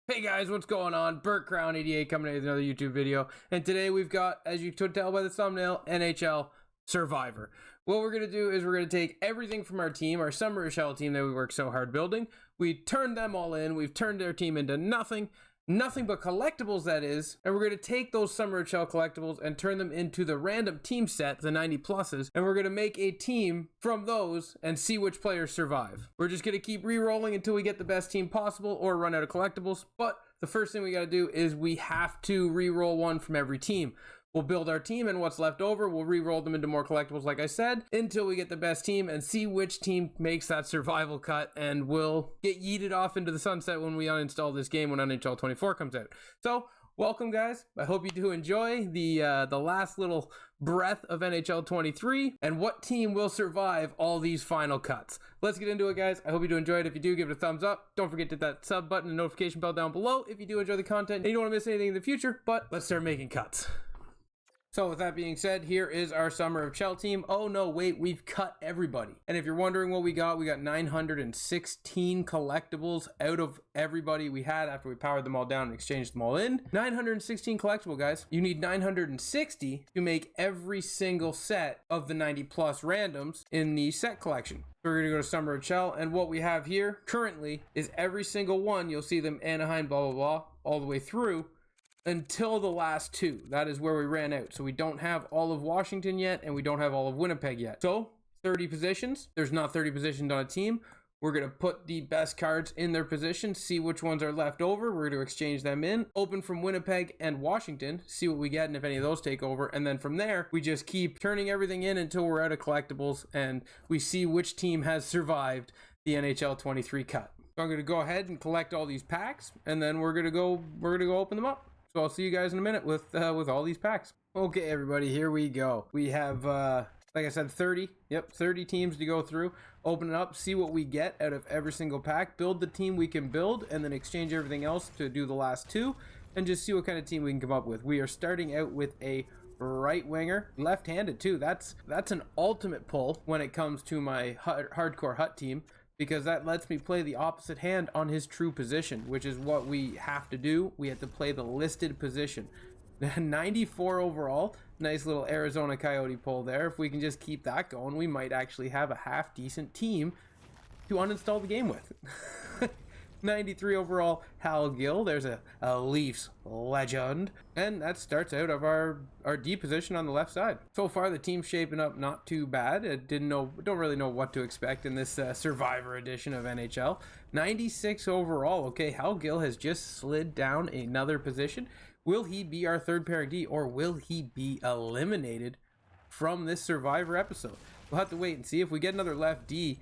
Hey guys, what's going on? Burt Crown 88 coming in with another YouTube video. And today we've got, as you could tell by the thumbnail, NHL Survivor. What we're going to do is we're going to take everything from our team, our Summer NHL team that we worked so hard building. We turned them all in. We've turned their team into nothing but collectibles, that is. And we're going to take those Summer NHL collectibles and turn them into the random team set, the 90 pluses. And we're going to make a team from those and see which players survive. We're just going to keep re-rolling until we get the best team possible or run out of collectibles. But the first thing we got to do is we have to re-roll one from every team. We'll build our team, and what's left over, we'll re-roll them into more collectibles, like I said, until we get the best team and see which team makes that survival cut, and we'll get yeeted off into the sunset when we uninstall this game when NHL 24 comes out. So, welcome, guys. I hope you do enjoy the last little breath of NHL 23, and what team will survive all these final cuts. Let's get into it, guys. I hope you do enjoy it. If you do, give it a thumbs up. Don't forget to hit that sub button and notification bell down below if you do enjoy the content and you don't want to miss anything in the future, but let's start making cuts. So with that being said, here is our Summer of Chell team. Oh no, wait, we've cut everybody. And if you're wondering what we got 916 collectibles out of everybody we had after we powered them all down and exchanged them all in. 916 collectible, guys. You need 960 to make every single set of the 90 plus randoms in the set collection. So we're gonna go to Summer of Chell, and what we have here currently is every single one. You'll see them Anaheim, blah, blah, blah, all the way through until the last two. That is where we ran out. So we don't have all of Washington yet, and we don't have all of Winnipeg yet. So 30 positions. There's not 30 positions on a team. We're going to put the best cards in their position, see which ones are left over. We're going to exchange them in, open from Winnipeg and Washington, see what we get and if any of those take over. And then from there, we just keep turning everything in until we're out of collectibles and we see which team has survived the NHL 23 cut. So I'm going to go ahead and collect all these packs, and then we're going to go open them up. So I'll see you guys in a minute with all these packs. Okay, everybody, here we go. We have, like I said, 30 teams to go through. Open it up, see what we get out of every single pack, build the team we can build, and then exchange everything else to do the last two, and just see what kind of team we can come up with. We are starting out with a right winger, left-handed too. That's an ultimate pull when it comes to my hardcore hut team, because that lets me play the opposite hand on his true position, which is what we have to do. We have to play the listed position. 94 overall. Nice little Arizona Coyote pull there. If we can just keep that going, we might actually have a half-decent team to uninstall the game with. 93 overall, Hal Gill. There's a Leafs legend. And that starts out of our D position on the left side. So far, the team's shaping up not too bad. I don't really know what to expect in this Survivor edition of NHL. 96 overall. Okay, Hal Gill has just slid down another position. Will he be our third pairing D, or will he be eliminated from this Survivor episode? We'll have to wait and see. If we get another left D,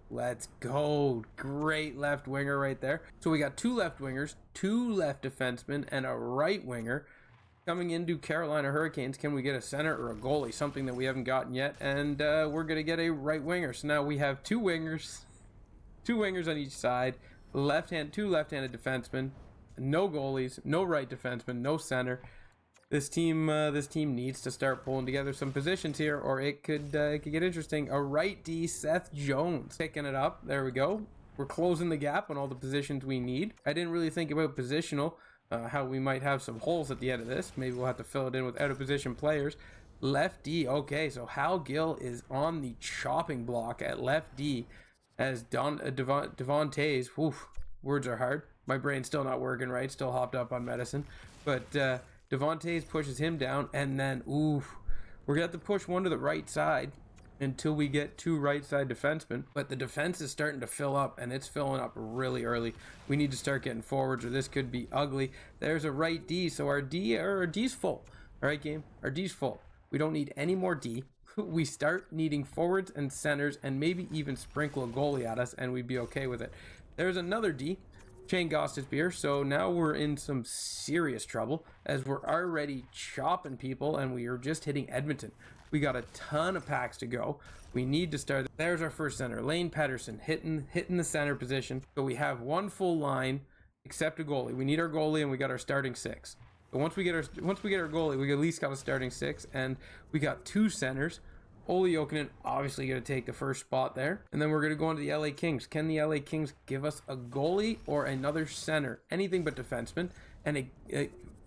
let's go. Great left winger right there. So we got two left wingers, two left defensemen, and a right winger. Coming into Carolina Hurricanes, can we get a center or a goalie? Something that we haven't gotten yet. And we're going to get a right winger. So now we have two wingers on each side. Two left-handed defensemen. No goalies, no right defenseman, no center. This team needs to start pulling together some positions here, or it could get interesting. A right D, Seth Jones, picking it up. There we go. We're closing the gap on all the positions we need. I didn't really think about positional, how we might have some holes at the end of this. Maybe we'll have to fill it in with out of position players. Left D. Okay, so Hal Gill is on the chopping block at left D, as Devon Toews. Woof, words are hard. My brain's still not working right, still hopped up on medicine. But Devon Toews pushes him down, and then, we're going to have to push one to the right side until we get two right side defensemen. But the defense is starting to fill up, and it's filling up really early. We need to start getting forwards, or this could be ugly. There's a right D, so our D's full. All right, game? Our D's full. We don't need any more D. We start needing forwards and centers, and maybe even sprinkle a goalie at us, and we'd be okay with it. There's another D. Shane Gostisbehere. So now we're in some serious trouble, as we're already chopping people and we are just hitting Edmonton. We got a ton of packs to go. We need to start. There's our first center, Lane Pedersen, hitting the center position. So we have one full line except a goalie. We need our goalie, and we got our starting six. But once we get our goalie, we at least got a starting six, and we got two centers. Olli Jokinen obviously going to take the first spot there. And then we're going to go on to the LA Kings. Can the LA Kings give us a goalie or another center? Anything but defenseman. And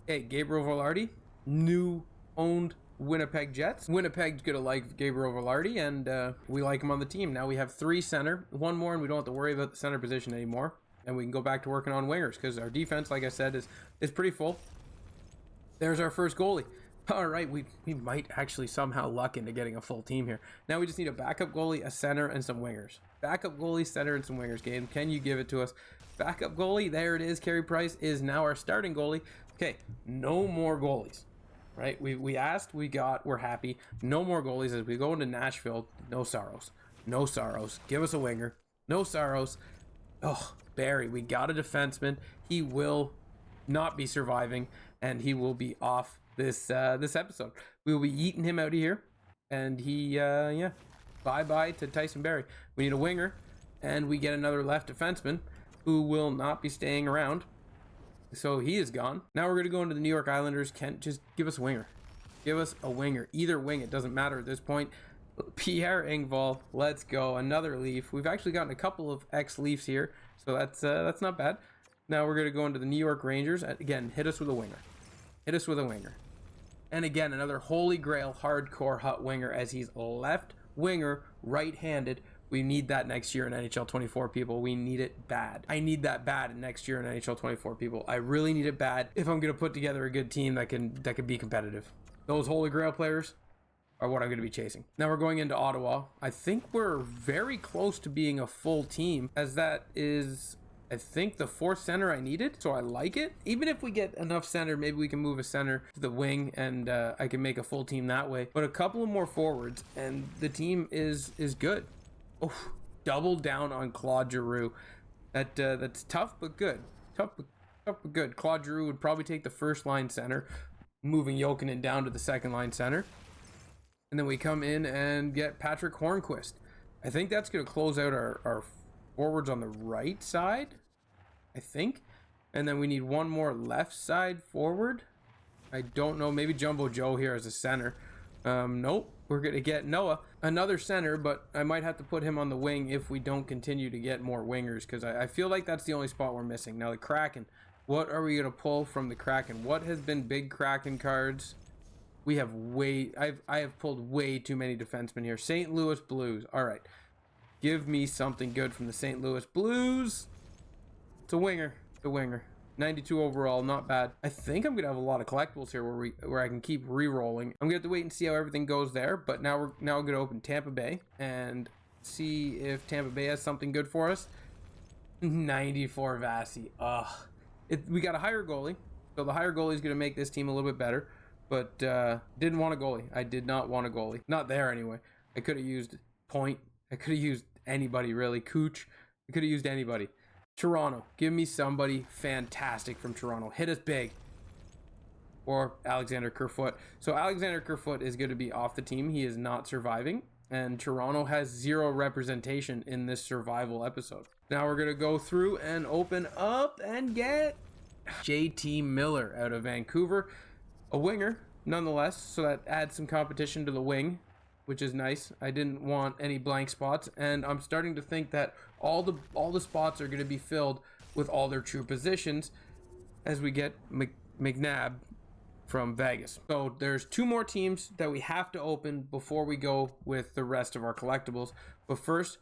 a Gabriel Velarde, new owned Winnipeg Jets. Winnipeg's going to like Gabriel Velarde, and we like him on the team. Now we have 3 center, 1 more, and we don't have to worry about the center position anymore. And we can go back to working on wingers because our defense, like I said, is pretty full. There's our first goalie. All right, we might actually somehow luck into getting a full team here. Now we just need a backup goalie, a center, and some wingers. Backup goalie, center, and some wingers. Game, can you give it to us? Backup goalie, there it is. Carey Price is now our starting goalie. Okay, no more goalies, right? We asked, we got, we're happy. No more goalies as we go into Nashville. No sorrows. No sorrows. Give us a winger. No sorrows. Oh, Barry, we got a defenseman. He will not be surviving, and he will be off this episode. We will be eating him out of here, and he bye to Tyson Barrie. We need a winger, and we get another left defenseman who will not be staying around, so he is gone. Now we're gonna go into the New York Islanders. Kent, just give us a winger. Give us a winger. Either wing, it doesn't matter at this point. Pierre Engvall, let's go. Another Leaf. We've actually gotten a couple of ex-Leafs here, so that's not bad. Now we're gonna go into the New York Rangers. Again, hit us with a winger. Hit us with a winger. And again, another holy grail hardcore hut winger, as he's left winger, right-handed. We need that next year in NHL 24, people. We need it bad. I need that bad next year in NHL 24, people. I really need it bad if I'm going to put together a good team that can be competitive. Those holy grail players are what I'm going to be chasing. Now we're going into Ottawa. I think we're very close to being a full team, as that is, I think, the 4th center I needed, so I like it. Even if we get enough center, maybe we can move a center to the wing, and I can make a full team that way. But a couple of more forwards, and the team is good. Oh, double down on Claude Giroux. That's tough but good. Tough but good. Claude Giroux would probably take the first line center, moving Jokinen down to the second line center. And then we come in and get Patrick Hornquist. I think that's going to close out our forwards on the right side, I think. And then we need one more left side forward. I don't know, maybe Jumbo Joe here as a center. Nope, we're gonna get Noah, another center, but I might have to put him on the wing if we don't continue to get more wingers, because I feel like that's the only spot we're missing. Now the Kraken, what are we gonna pull from the Kraken? What has been big Kraken cards? We have I have pulled way too many defensemen here. St. Louis Blues. All right, give me something good from the St. Louis Blues. It's a winger. It's a winger. 92 overall, not bad. I think I'm gonna have a lot of collectibles here where I can keep re-rolling. I'm gonna have to wait and see how everything goes there. But now we're gonna open Tampa Bay and see if Tampa Bay has something good for us. 94 Vasi. We got a higher goalie, so the higher goalie is gonna make this team a little bit better. But didn't want a goalie. I did not want a goalie. Not there anyway. I could have used Point. I could have used anybody really. Cooch. I could have used anybody. Toronto, give me somebody fantastic from Toronto. Hit us big. Or Alexander Kerfoot. So Alexander Kerfoot is going to be off the team. He is not surviving. And Toronto has 0 representation in this survival episode. Now we're going to go through and open up and get JT Miller out of Vancouver. A winger, nonetheless. So that adds some competition to the wing, which is nice. I didn't want any blank spots, and I'm starting to think that all the spots are going to be filled with all their true positions as we get McNabb from Vegas. So there's 2 more teams that we have to open before we go with the rest of our collectibles. But first,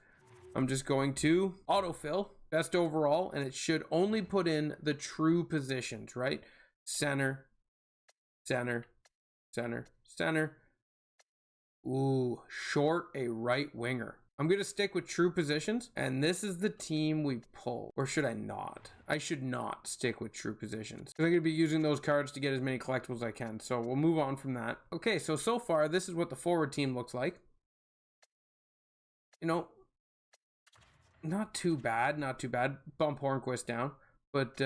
I'm just going to autofill best overall, and it should only put in the true positions, right? Center, center, center, center. Ooh, short a right winger. I'm going to stick with true positions, and this is the team we pull. Or should I not? I should not stick with true positions, because I'm going to be using those cards to get as many collectibles as I can. So we'll move on from that. Okay, so far, this is what the forward team looks like. You know, not too bad, not too bad. Bump Hornquist down, but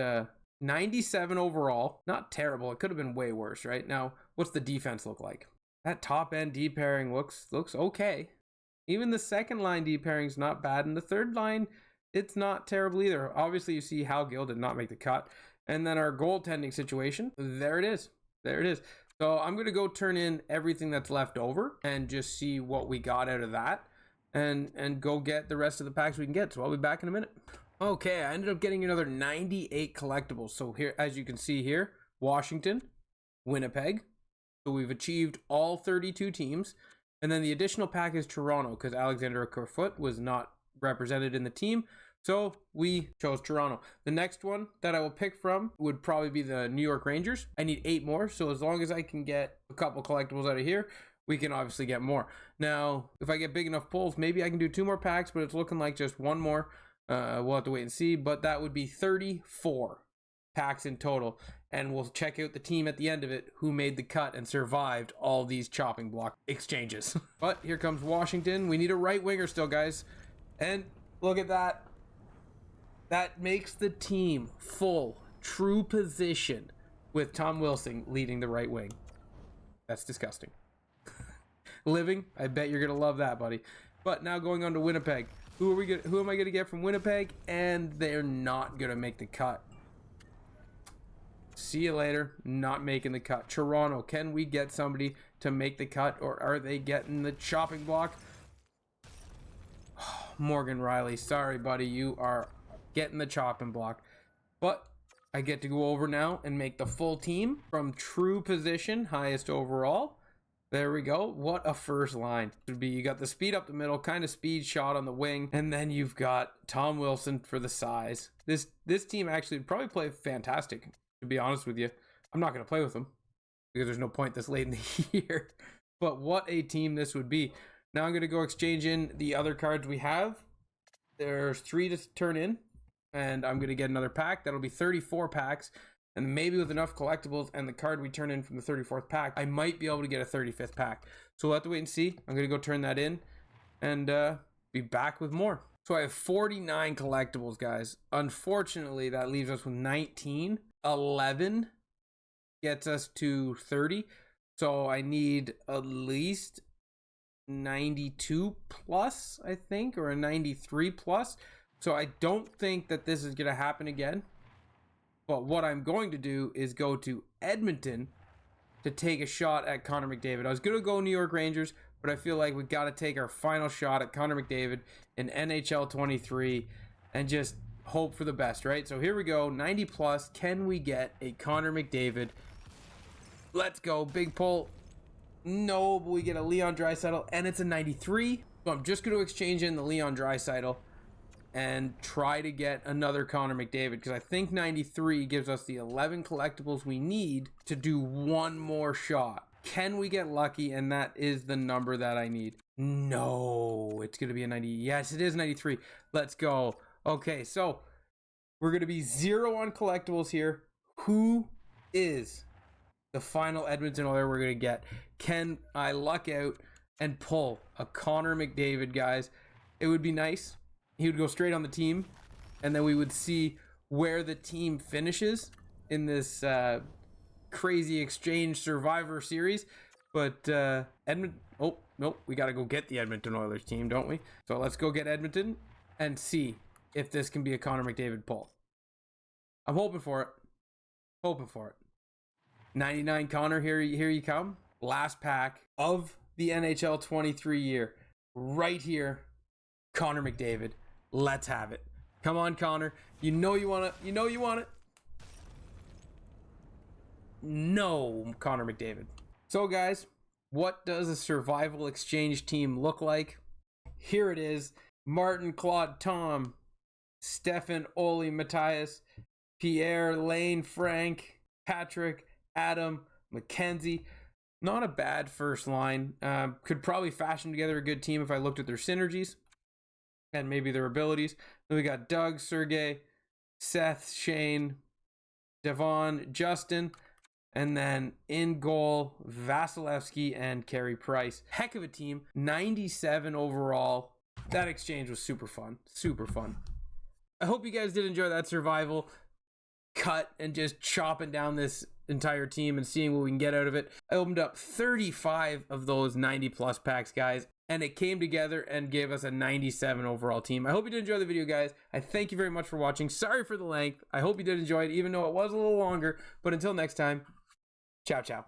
97 overall. Not terrible. It could have been way worse, right? Now, what's the defense look like? That top end D pairing looks okay. Even the second line D pairing is not bad, and the third line, it's not terrible either. Obviously, you see Hal Gill did not make the cut. And then our goaltending situation, there it is. There it is. So I'm going to go turn in everything that's left over and just see what we got out of that and go get the rest of the packs we can get. So I'll be back in a minute. Okay, I ended up getting another 98 collectibles. So here, as you can see here, Washington, Winnipeg. So we've achieved all 32 teams. And then the additional pack is Toronto because Alexander Kerfoot was not represented in the team. So we chose Toronto. The next one that I will pick from would probably be the New York Rangers. I need 8 more. So as long as I can get a couple collectibles out of here, we can obviously get more. Now, if I get big enough pulls, maybe I can do 2 more packs, but it's looking like just 1 more. We'll have to wait and see, but that would be 34 packs in total. And we'll check out the team at the end of it who made the cut and survived all these chopping block exchanges. But here comes Washington. We need a right winger still, guys. And look at that. That makes the team full, true position with Tom Wilson leading the right wing. That's disgusting. Living, I bet you're gonna love that, buddy. But now going on to Winnipeg. Who am I gonna get from Winnipeg? And they're not gonna make the cut. See you later. Not making the cut. Toronto, can we get somebody to make the cut, or are they getting the chopping block? Morgan Riley, sorry, buddy, you are getting the chopping block. But I get to go over now and make the full team from true position, highest overall. There we go. What a first line. Would be, you got the speed up the middle, kind of speed shot on the wing, and then you've got Tom Wilson for the size. This team actually would probably play fantastic, to be honest with you. I'm not going to play with them because there's no point this late in the year. But what a team this would be. Now I'm going to go exchange in the other cards we have. There's 3 to turn in, and I'm going to get another pack. That'll be 34 packs. And maybe with enough collectibles and the card we turn in from the 34th pack, I might be able to get a 35th pack. So we'll have to wait and see. I'm going to go turn that in and be back with more. So I have 49 collectibles, guys. Unfortunately, that leaves us with 19. 11 gets us to 30. So I need at least 92 plus, I think, or a 93 plus. So I don't think that this is going to happen again. But what I'm going to do is go to Edmonton to take a shot at Connor McDavid. I was going to go New York Rangers, but I feel like we got to take our final shot at Connor McDavid in NHL 23 and just hope for the best, right? So here we go, 90 plus. Can we get a Connor McDavid? Let's go. Big pull. No, but we get a Leon Draisaitl, and it's a 93. So I'm just going to exchange in the Leon Draisaitl and try to get another Connor McDavid, because I think 93 gives us the 11 collectibles we need to do 1 more shot. Can we get lucky? And that is the number that I need. No, it's going to be a 90. Yes, it is 93. Let's go. Okay, so we're going to be 0 on collectibles here. Who is the final Edmonton Oiler we're going to get? Can I luck out and pull a Connor McDavid, guys? It would be nice. He would go straight on the team, and then we would see where the team finishes in this crazy exchange survivor series. But Edmonton, oh, nope, we got to go get the Edmonton Oilers team, don't we? So let's go get Edmonton and see if this can be a Connor McDavid pull. I'm hoping for it. Hoping for it. 99 Connor, here you come. Last pack of the NHL 23 year. Right here, Connor McDavid. Let's have it. Come on, Connor. You know you want it. You know you want it. No, Connor McDavid. So, guys, what does a survival exchange team look like? Here it is. Martin, Claude, Tom, Stefan, Oli, Matthias, Pierre, Lane, Frank, Patrick, Adam, Mackenzie. Not a bad first line. Could probably fashion together a good team if I looked at their synergies and maybe their abilities. Then we got Doug, Sergey, Seth, Shane, Devon, Justin, and then in goal, Vasilevsky and Carey Price. Heck of a team. 97 overall. That exchange was super fun. Super fun. I hope you guys did enjoy that survival cut and just chopping down this entire team and seeing what we can get out of it. I opened up 35 of those 90 plus packs, guys, and it came together and gave us a 97 overall team. I hope you did enjoy the video, guys. I thank you very much for watching. Sorry for the length. I hope you did enjoy it, even though it was a little longer. But until next time, ciao, ciao.